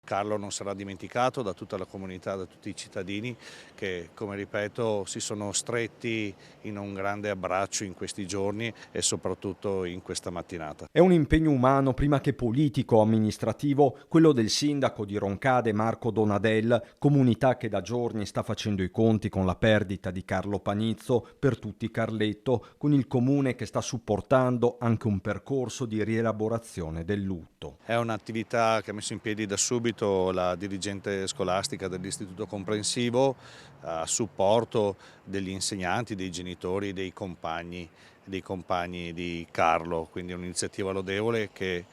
Carlo non sarà dimenticato da tutta la comunità, da tutti i cittadini che, come ripeto, si sono stretti in un grande abbraccio in questi giorni e soprattutto in questa mattinata. È un impegno umano prima che politico amministrativo quello del sindaco di Roncade Marco Donadel, comunità che da giorni sta facendo i conti con la perdita di Carlo Panizzo, per tutti Carletto, con il comune che sta supportando anche un percorso di rielaborazione del lutto. È un'attività che ha messo in piedi da subito la dirigente scolastica dell'Istituto Comprensivo a supporto degli insegnanti, dei genitori, dei compagni di Carlo, quindi è un'iniziativa lodevole che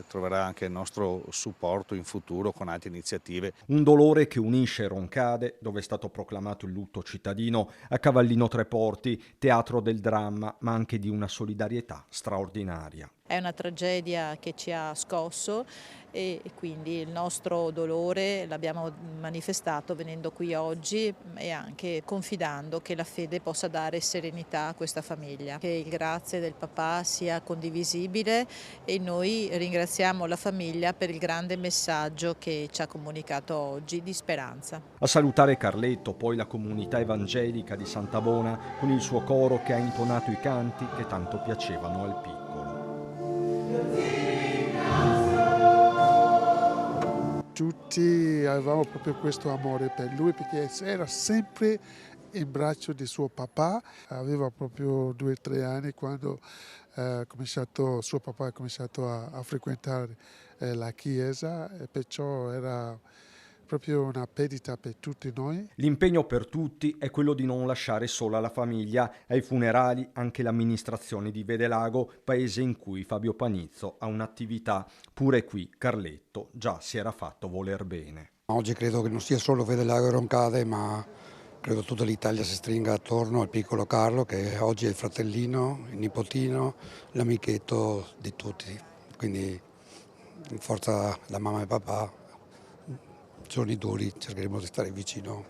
troverà anche il nostro supporto in futuro con altre iniziative. Un dolore che unisce Roncade, dove è stato proclamato il lutto cittadino, a Cavallino Treporti, teatro del dramma, ma anche di una solidarietà straordinaria. È una tragedia che ci ha scosso e quindi il nostro dolore l'abbiamo manifestato venendo qui oggi e anche confidando che la fede possa dare serenità a questa famiglia. Che il grazie del papà sia condivisibile e noi ringraziamo la famiglia per il grande messaggio che ci ha comunicato oggi di speranza. A salutare Carletto, poi la comunità evangelica di Santa Bona con il suo coro che ha intonato i canti che tanto piacevano al piccolo. Tutti avevamo proprio questo amore per lui perché era sempre in braccio di suo papà, aveva proprio 2 o 3 anni quando suo papà ha cominciato a frequentare la chiesa e perciò era proprio una perdita per tutti noi. L'impegno per tutti è quello di non lasciare sola la famiglia. Ai funerali anche l'amministrazione di Vedelago, paese in cui Fabio Panizzo ha un'attività. Pure qui Carletto già si era fatto voler bene. Oggi credo che non sia solo Vedelago e Roncade, ma credo tutta l'Italia si stringa attorno al piccolo Carlo, che oggi è il fratellino, il nipotino, l'amichetto di tutti. Quindi forza la mamma e papà, giorni duri, cercheremo di stare vicino